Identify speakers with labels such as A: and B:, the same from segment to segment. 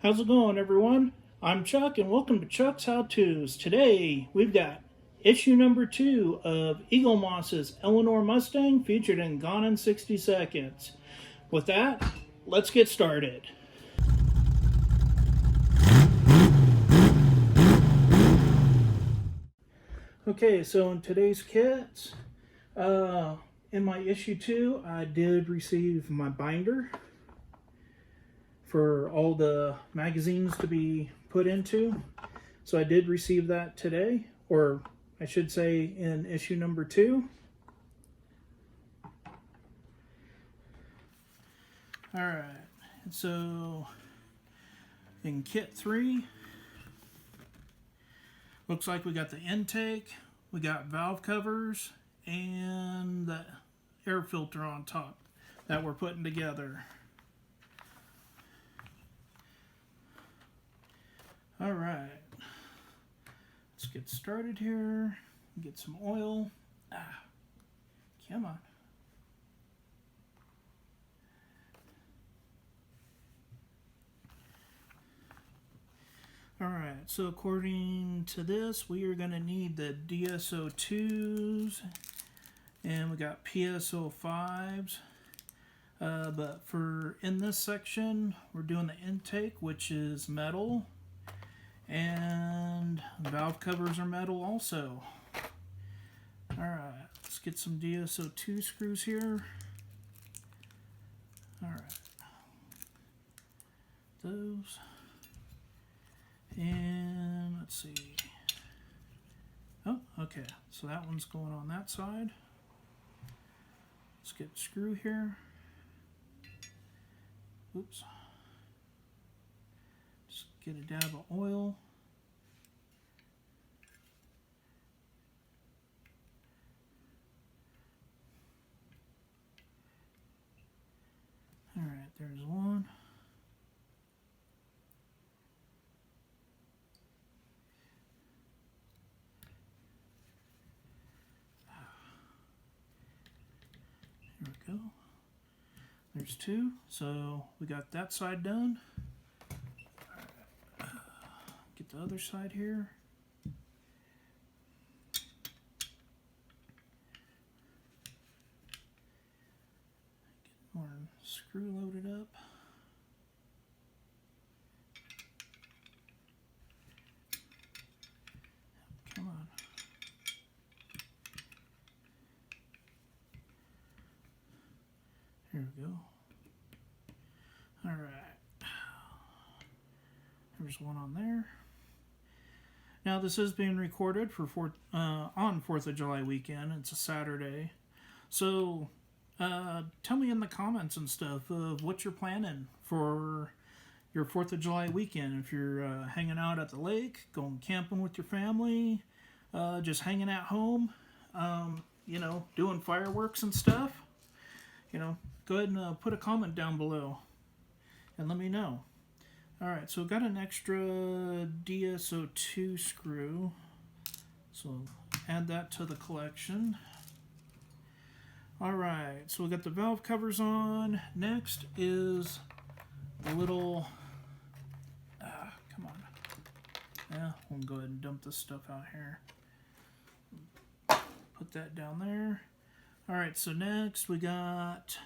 A: How's it going, everyone? I'm Chuck, and welcome to Chuck's How To's. Today, we've got issue number 2 of Eaglemoss's Eleanor Mustang, featured in Gone in 60 Seconds. With that, let's get started. Okay, so in today's kits, in my issue 2, I did receive my binder for all the magazines to be put into. So I did receive that today, or I should say in issue number 2. Alright, so in kit 3, looks like we got the intake, we got valve covers, and the air filter on top that we're putting together. Alright, let's get started here. Get some oil. Come on. Alright, so according to this, we are going to need the DSO2s, and we got PSO5s. But for in this section, we're doing the intake, which is metal. And valve covers are metal also. Alright, let's get some DSO2 screws here. Alright. Those. And let's see. Oh, okay. So that one's going on that side. Let's get a screw here. Oops. Just get a dab of oil. Alright, there's one. Here we go. There's two. So we got that side done. Get the other side here. Get more screw loaded up. Come on. Here we go. All right. There's one on there. Now this is being recorded for on 4th of July weekend. It's a Saturday. So tell me in the comments and stuff of what you're planning for your 4th of July weekend. If you're hanging out at the lake, going camping with your family, just hanging at home, you know, doing fireworks and stuff, you know, go ahead and put a comment down below and let me know. Alright, so got an extra DSO2 screw, so add that to the collection. Alright, so we got the valve covers on. Next is the little, come on. Yeah, we'll go ahead and dump this stuff out here. Put that down there. Alright, so next we got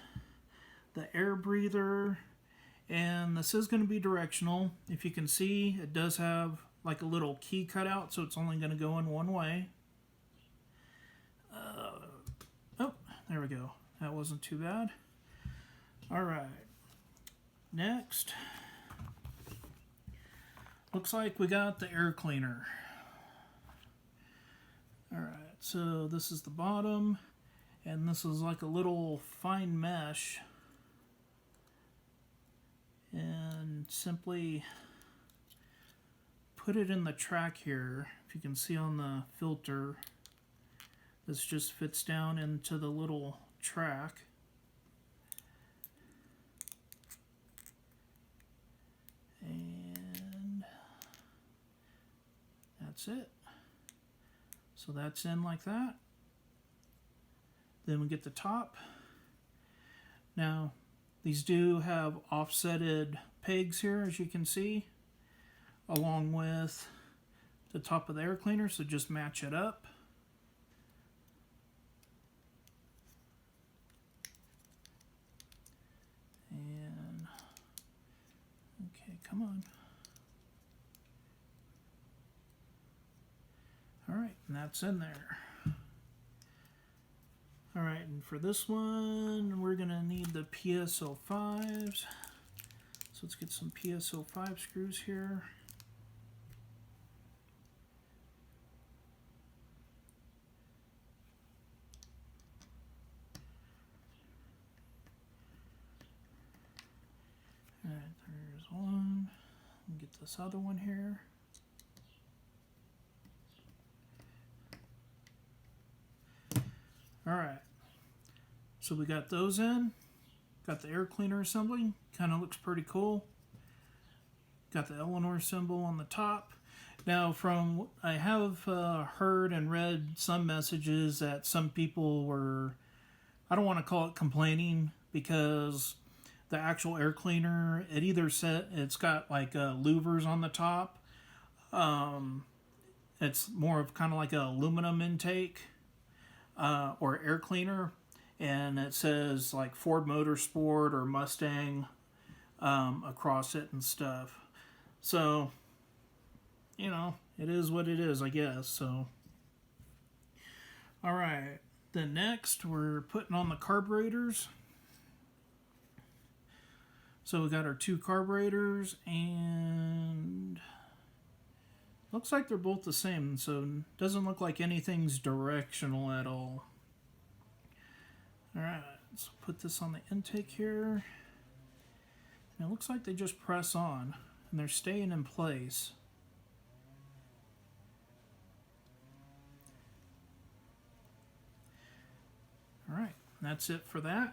A: the air breather. And this is going to be directional. If you can see, it does have like a little key cutout, so it's only going to go in one way. Oh, there we go. That wasn't too bad. Alright. Next. Looks like we got the air cleaner. Alright, so this is the bottom. And this is like a little fine mesh. And simply put it in the track here. If you can see on the filter, this just fits down into the little track. And that's it. So that's in like that. Then we get the top. Now These do have offsetted pegs here, as you can see, along with the top of the air cleaner, so just match it up. And, okay, come on. Alright, and that's in there. Alright, and for this one, we're going to need the PSO5s. So let's get some PSO5 screws here. Alright, there's one. Get this other one here. Alright, so we got those in. Got the air cleaner assembly, kind of looks pretty cool. Got the Eleanor symbol on the top. Now, from I have heard and read some messages that some people were, I don't want to call it complaining, because the actual air cleaner, it either said it's got like louvers on the top. It's more of kind of like an aluminum intake. Or air cleaner, and it says like Ford Motorsport or Mustang across it and stuff. So, you know, it is what it is, I guess. So, alright, then next we're putting on the carburetors. So we got our two carburetors, and looks like they're both the same, so it doesn't look like anything's directional at all. Alright, let's put this on the intake here. And it looks like they just press on, and they're staying in place. Alright, that's it for that.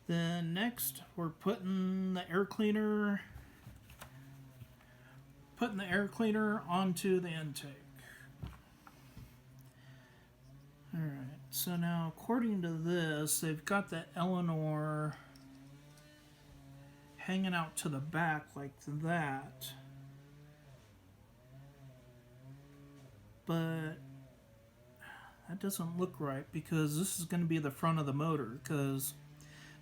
A: Then next, we're putting the air cleaner onto the intake. Alright, so now according to this, they've got the Eleanor hanging out to the back like that. But that doesn't look right, because this is going to be the front of the motor, because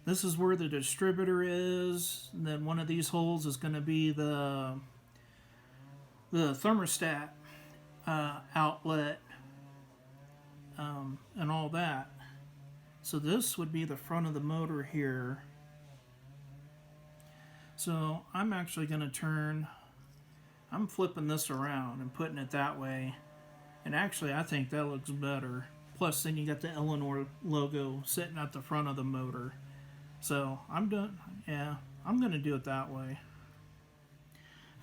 A: this is where the distributor is, and then one of these holes is going to be the thermostat outlet and all that. So this would be the front of the motor here. So I'm actually going to I'm flipping this around and putting it that way, and actually I think that looks better. Plus then you got the Eleanor logo sitting at the front of the motor. So I'm going to do it that way.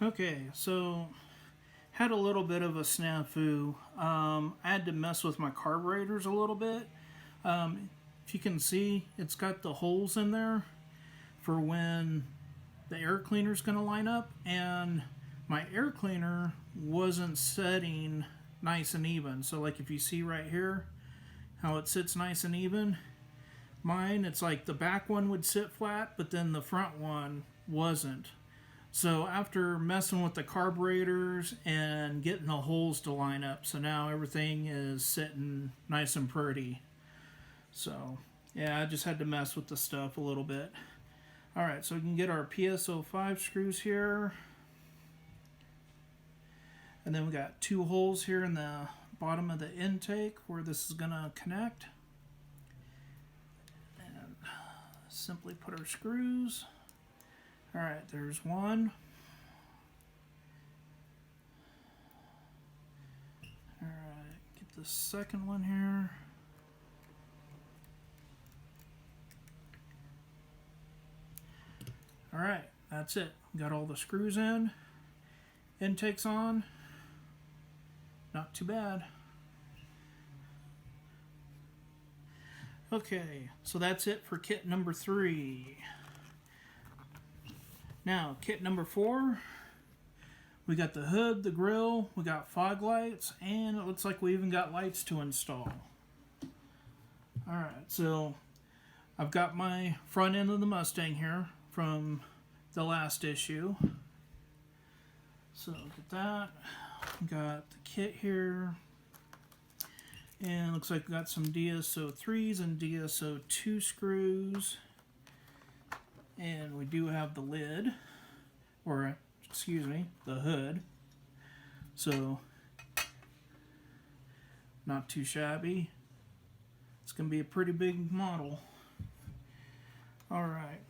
A: Okay, so had a little bit of a snafu. I had to mess with my carburetors a little bit. If you can see, it's got the holes in there for when the air cleaner's going to line up, and my air cleaner wasn't setting nice and even. So like if you see right here how it sits nice and even, mine, it's like the back one would sit flat, but then the front one wasn't. So after messing with the carburetors and getting the holes to line up, so now everything is sitting nice and pretty. So yeah, I just had to mess with the stuff a little bit. Alright, so we can get our PSO5 screws here. And then we got two holes here in the bottom of the intake where this is going to connect. And simply put our screws. Alright, there's one. Alright, get the second one here. Alright, that's it. Got all the screws in. Intake's on. Not too bad. Okay, so that's it for kit number 3. Now, kit number 4. We got the hood, the grill, we got fog lights, and it looks like we even got lights to install. Alright, so I've got my front end of the Mustang here from the last issue. So get that. Got the kit here. And looks like we got some DSO3s and DSO2 screws. And we do have the lid, or excuse me, the hood. So not too shabby. It's going to be a pretty big model. Alright,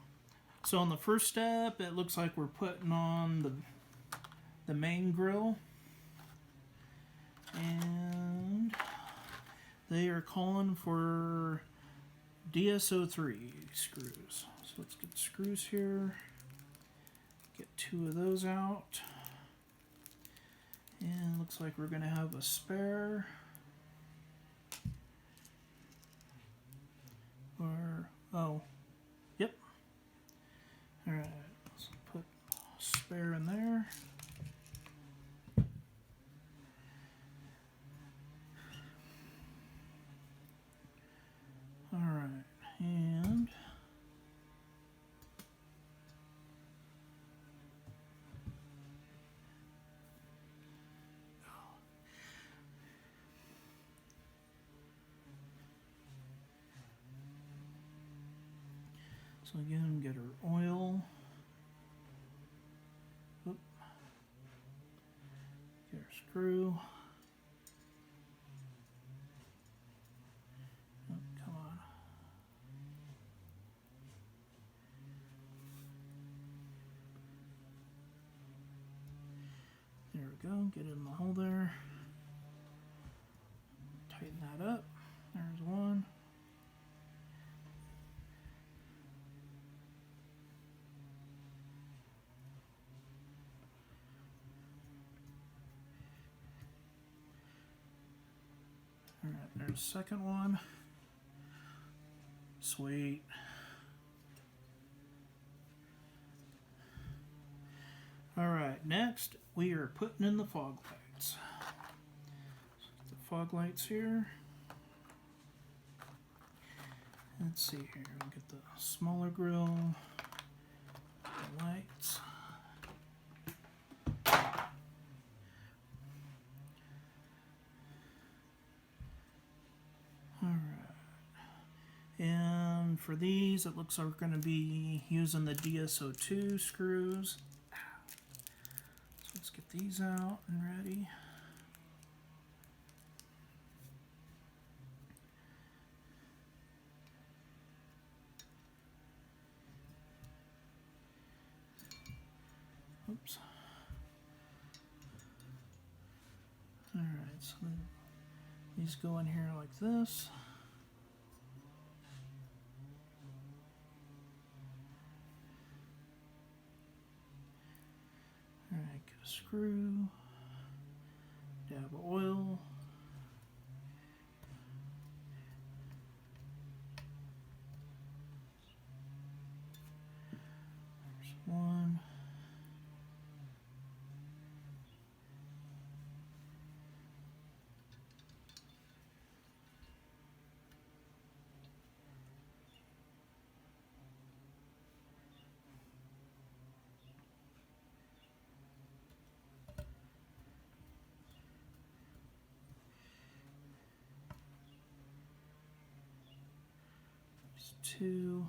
A: so on the first step, it looks like we're putting on the main grill. And they are calling for DSO3 screws. So let's get the screws here. Get 2 of those out. And looks like we're going to have a spare. Or, oh, yep. Alright, let's put a spare in there. Alright, and so again, get our oil. Oop. Get our screw. Oh, come on. There we go. Get it in the hole there. Tighten that up. There's one. Alright, there's the second one. Sweet. Alright, next we are putting in the fog lights. So the fog lights here. Let's see here, we'll get the smaller grill, the lights. And for these, it looks like we're going to be using the DSO2 screws. So let's get these out and ready. Oops. Alright, so these go in here like this. Alright, get a screw, dab of oil, there's one, two,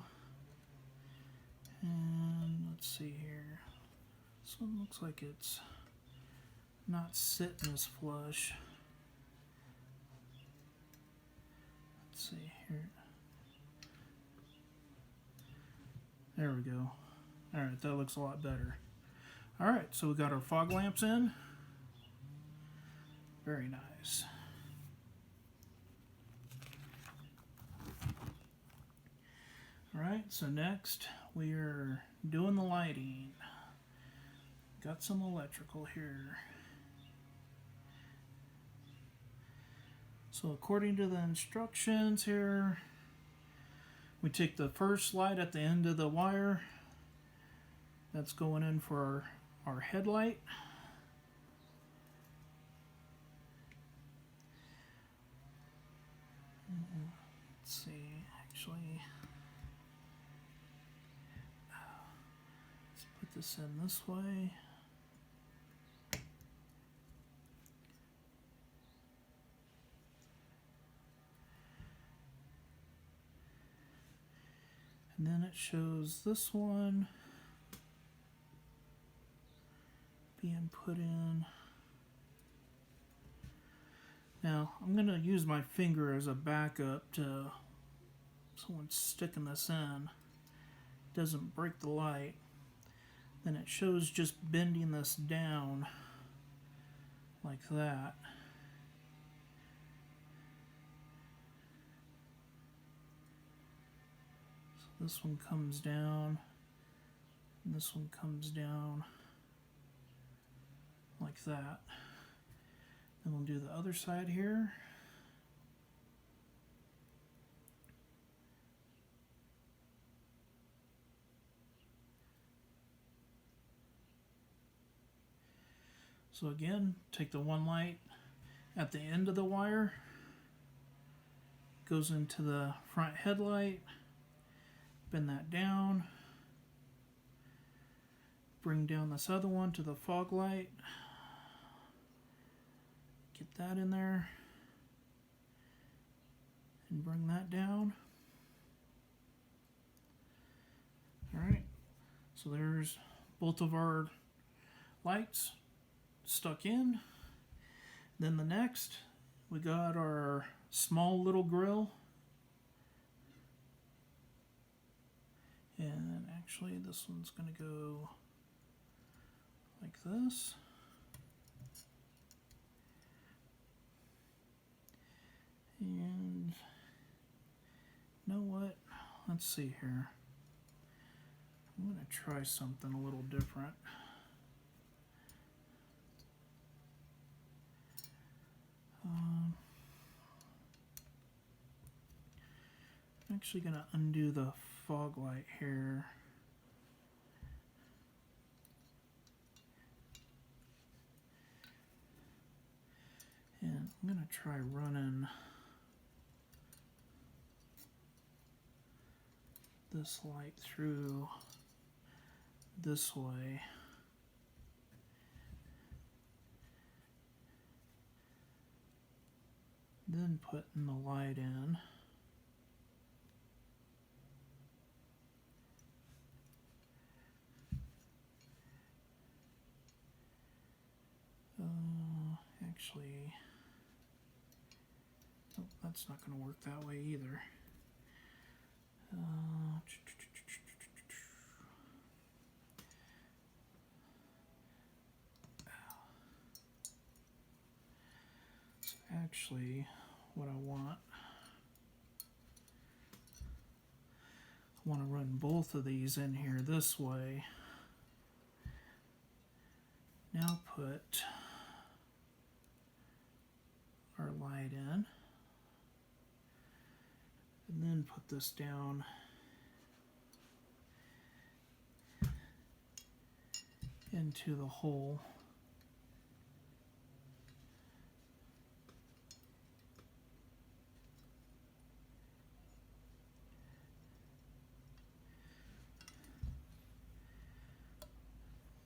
A: and let's see here. This one looks like it's not sitting as flush. Let's see here. There we go. Alright, that looks a lot better. Alright, so we got our fog lamps in. Very nice. Alright, so next we are doing the lighting. Got some electrical here. So according to the instructions here, we take the first light at the end of the wire. That's going in for our headlight. Let's let's see, actually, let's put this in this way. And then it shows this one being put in. Now, I'm going to use my finger as a backup to, so when sticking this in, it doesn't break the light. Then it shows just bending this down like that. This one comes down, and this one comes down like that. Then we'll do the other side here. So again, take the one light at the end of the wire, goes into the front headlight. Bend that down, bring down this other one to the fog light, get that in there, and bring that down. Alright, so there's both of our lights stuck in. Then the next, we got our small little grill. And actually this one's going to go like this. And you know what? Let's see here. I'm going to try something a little different. I'm actually going to undo the fog light here. And I'm going to try running this light through this way. Then putting the light in. Actually, nope, that's not going to work that way either. So actually, what I want to run both of these in here this way. Now put our light in, and then put this down into the hole.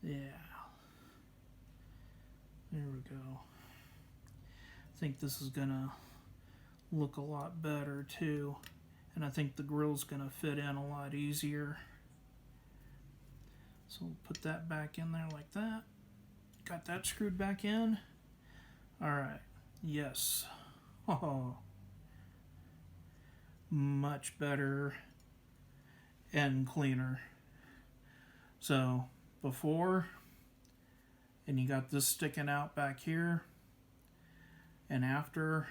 A: Yeah, there we go. I think this is gonna look a lot better too, and I think the grill's gonna fit in a lot easier. So we'll put that back in there like that. Got that screwed back in. Alright, yes. Oh, much better and cleaner. So before, and you got this sticking out back here, and after,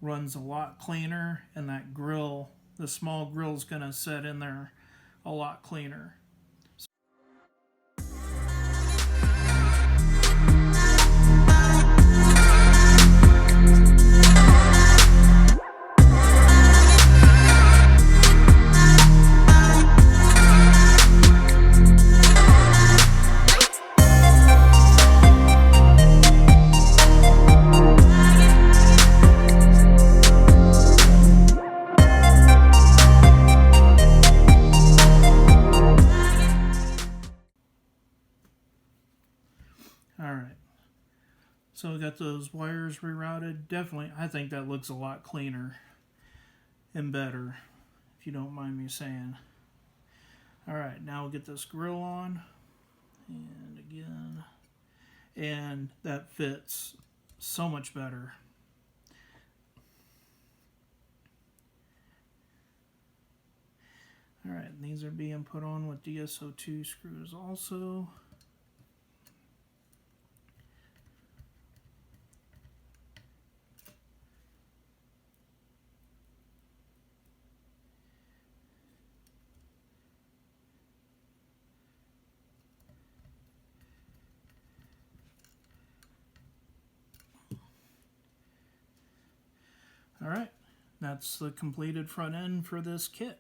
A: runs a lot cleaner, and that grill, the small grill's gonna set in there a lot cleaner. So we got those wires rerouted. Definitely, I think that looks a lot cleaner and better, if you don't mind me saying. Alright, now we'll get this grill on. And again. And that fits so much better. Alright, these are being put on with DSO2 screws also. Alright, that's the completed front end for this kit.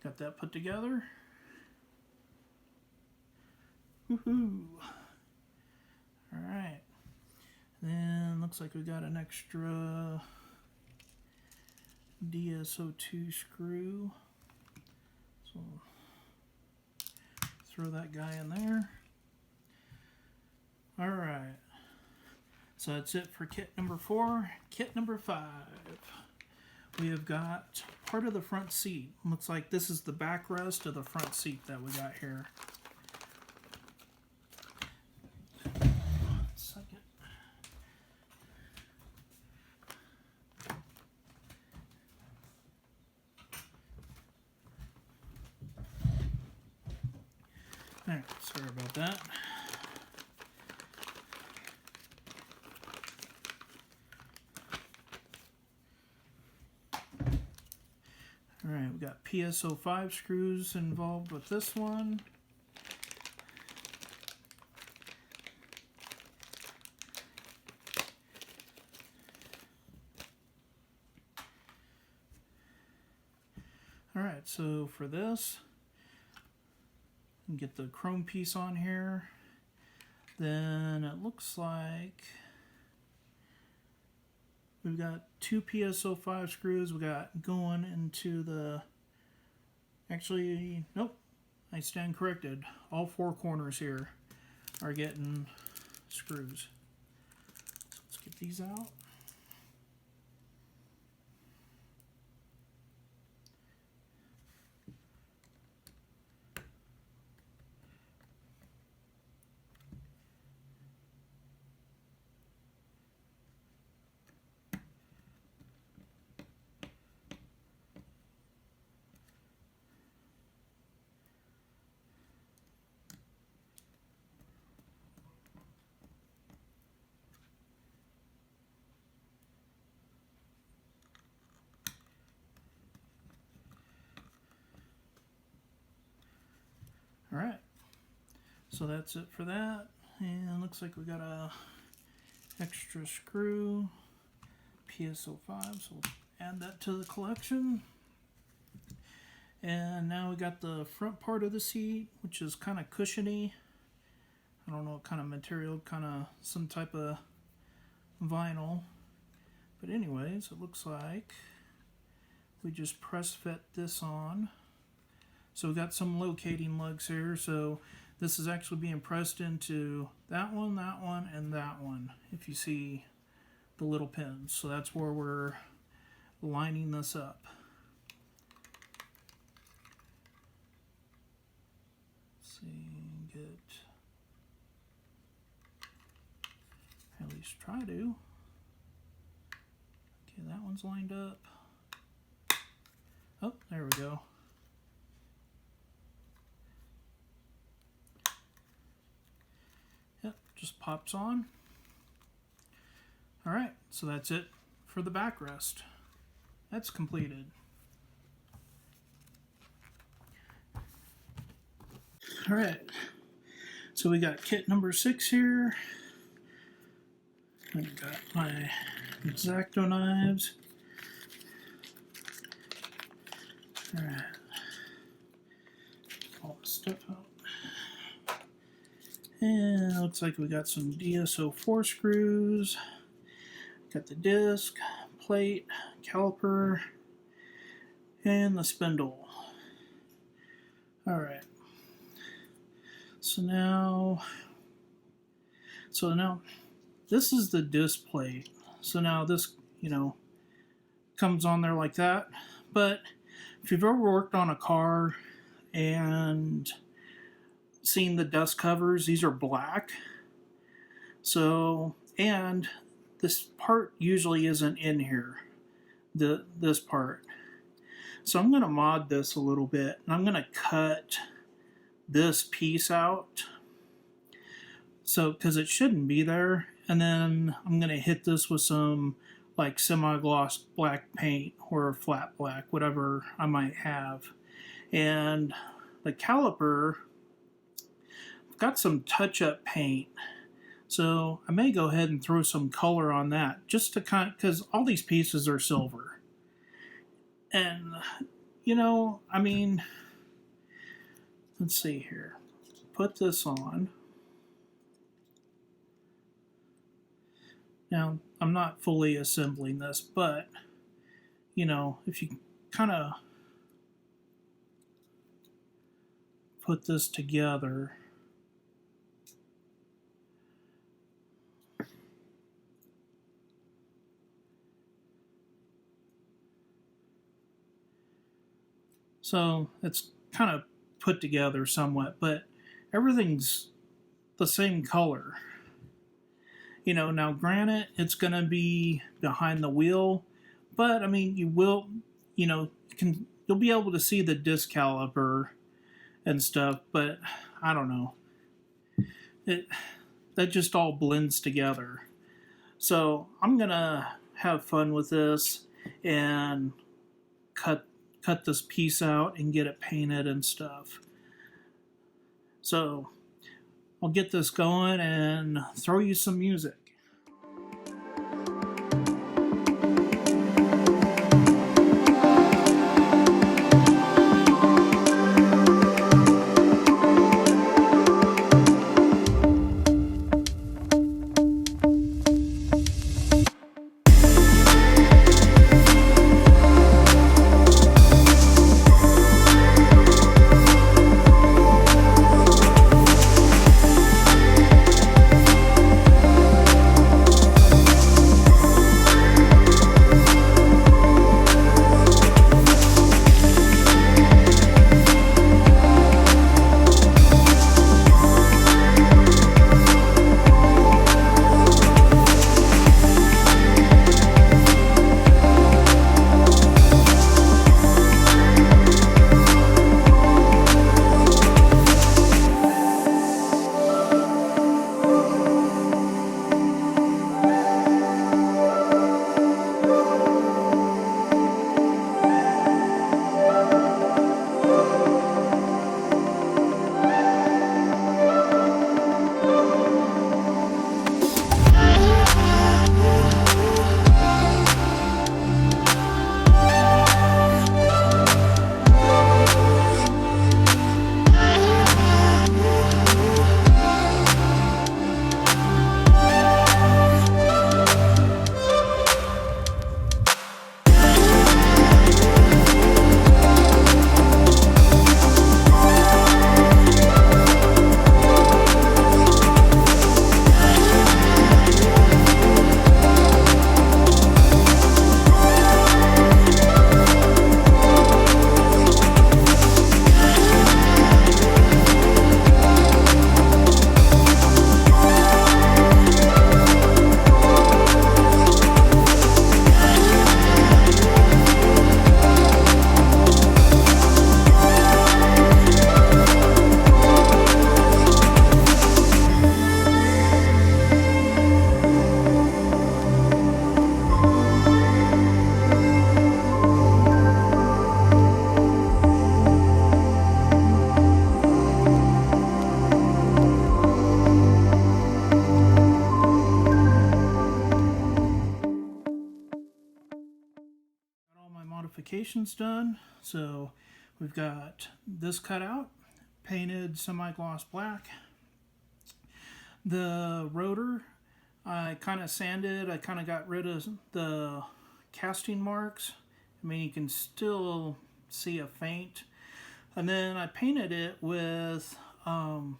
A: Got that put together. Woohoo! Alright, then looks like we got an extra DSO2 screw. So throw that guy in there. Alright. So that's it for kit number 4. Kit number 5. We have got part of the front seat. Looks like this is the backrest of the front seat that we got here. Second. Alright, sorry about that. Alright, we got PSO5 screws involved with this one. Alright, so for this, get the chrome piece on here. Then it looks like we've got 2 PSO5 screws we got going into the, actually, nope, I stand corrected. All 4 corners here are getting screws. So let's get these out. Alright, so that's it for that, and looks like we got a extra screw, PSO5, so we'll add that to the collection. And now we got the front part of the seat, which is kind of cushiony. I don't know what kind of material, kind of some type of vinyl. But anyways, it looks like we just press fit this on. So we got some locating lugs here. So this is actually being pressed into that one, and that one. If you see the little pins. So that's where we're lining this up. Let's see, get, at least try to. Okay, that one's lined up. Oh, there we go. Just pops on. Alright, so that's it for the backrest. That's completed. Alright, so we got kit number 6 here. I got my X-Acto knives. Alright, all the stuff out. And it looks like we got some DSO4 screws. Got the disc, plate, caliper, and the spindle. Alright. So now this is the disc plate. So now this, comes on there like that. But if you've ever worked on a car and seen the dust covers, these are black. So, and this part usually isn't in here, this part. So I'm going to mod this a little bit, and I'm going to cut this piece out. So, because it shouldn't be there. And then I'm going to hit this with some like semi-gloss black paint or flat black, whatever I might have. And the caliper, I've got some touch-up paint. So I may go ahead and throw some color on that just to because all these pieces are silver. And, I mean, let's see here. Put this on. Now, I'm not fully assembling this, but, if you kind of put this together, so it's kind of put together somewhat, but everything's the same color. Now granted, it's going to be behind the wheel, but I mean, you will, you'll be able to see the disc caliper and stuff, but I don't know. That just all blends together. So I'm going to have fun with this and cut this piece out and get it painted and stuff. So I'll get this going and throw you some music. Modifications done. So we've got this cut out, painted semi-gloss black. The rotor, I kind of sanded, I kind of got rid of the casting marks. I mean, you can still see a faint. And then I painted it with a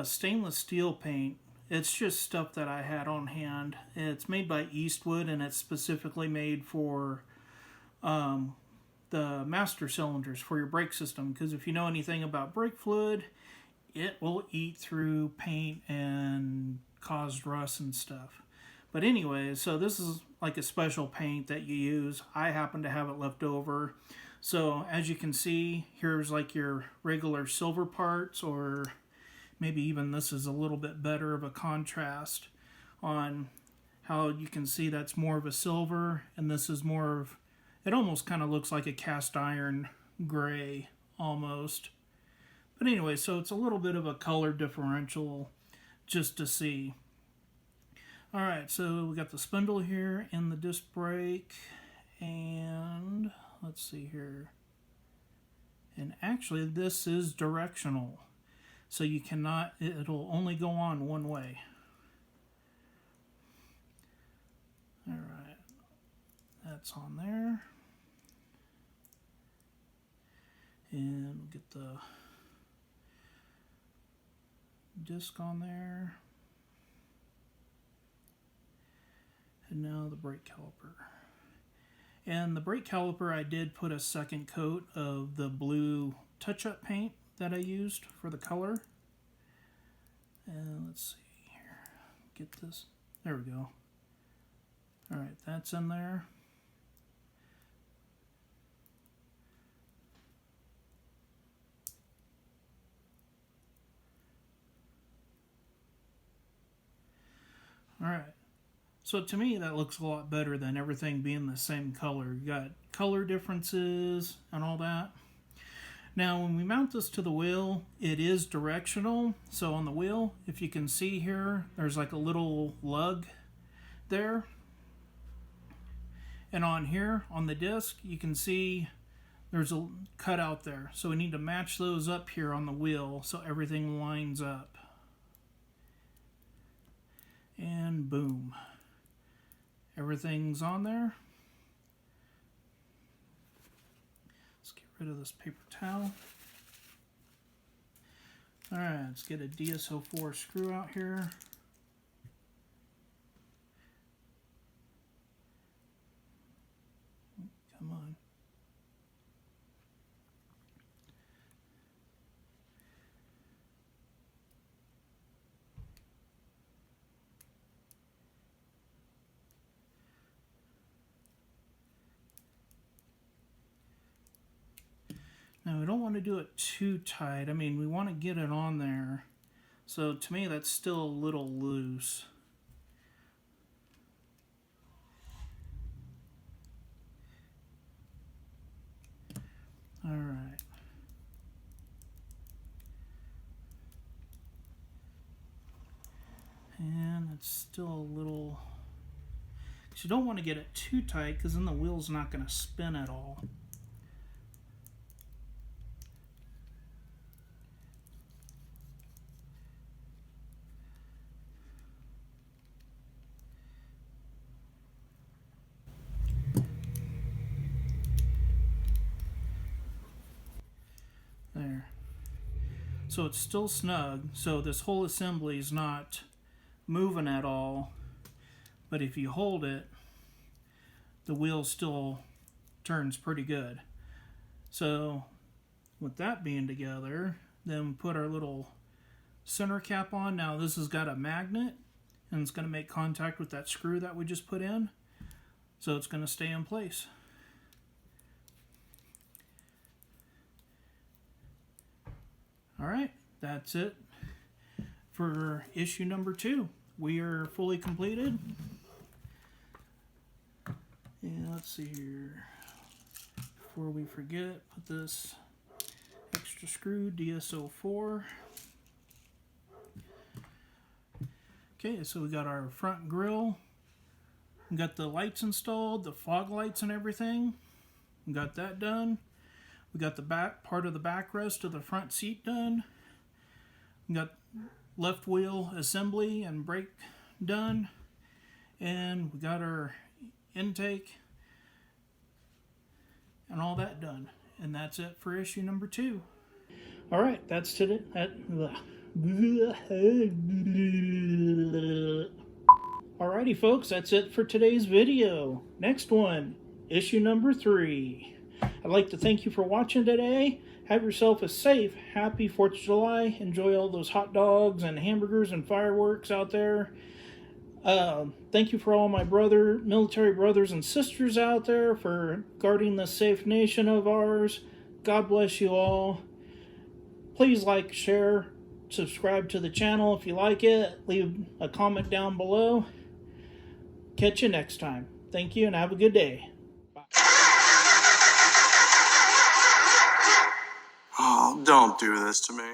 A: stainless steel paint. It's just stuff that I had on hand. It's made by Eastwood, and it's specifically made for the master cylinders for your brake system. Because if you know anything about brake fluid, it will eat through paint and cause rust and stuff. But anyway, so this is like a special paint that you use. I happen to have it left over. So as you can see, here's like your regular silver parts, or maybe even this is a little bit better of a contrast on how you can see that's more of a silver, and this is more of, it almost kind of looks like a cast iron gray almost. But anyway, so it's a little bit of a color differential just to see. Alright, so we got the spindle here and the disc brake, and let's see here. And actually this is directional. So you cannot, it'll only go on one way. Alright, that's on there. And we'll get the disc on there. And now the brake caliper. And the brake caliper, I did put a second coat of the blue touch-up paint that I used for the color. And let's see here. Get this. There we go. Alright, that's in there. Alright. So to me, that looks a lot better than everything being the same color. You got color differences and all that. Now, when we mount this to the wheel, it is directional. So on the wheel, if you can see here, there's like a little lug there. And on here, on the disc, you can see there's a cutout there. So we need to match those up here on the wheel so everything lines up. And boom. Everything's on there. Let's get rid of this paper towel. Alright, let's get a DSO4 screw out here. Come on. Now, we don't want to do it too tight. I mean, we want to get it on there. So, to me, that's still a little loose. Alright. And it's still a little... You don't want to get it too tight, because then the wheel's not going to spin at all. There. So it's still snug, so this whole assembly is not moving at all, but if you hold it, the wheel still turns pretty good. So with that being together, then we put our little center cap on. Now this has got a magnet, and it's going to make contact with that screw that we just put in, so it's going to stay in place. Alright, that's it for issue number 2. We are fully completed. And let's see here. Before we forget, put this extra screw, DSO4. Okay, so we got our front grille. We got the lights installed, the fog lights and everything. We got that done. We got the back part of the backrest of the front seat done. We got left wheel assembly and brake done. And we got our intake and all that done. And that's it for issue number 2. Alright, that's Alrighty, folks, that's it for today's video. Next one, issue number 3. I'd like to thank you for watching today. Have yourself a safe, happy 4th of July. Enjoy all those hot dogs and hamburgers and fireworks out there. Thank you for all my military brothers and sisters out there for guarding the safe nation of ours. God bless you all. Please like, share, subscribe to the channel if you like it. Leave a comment down below. Catch you next time. Thank you and have a good day. Bye.
B: Oh, don't do this to me.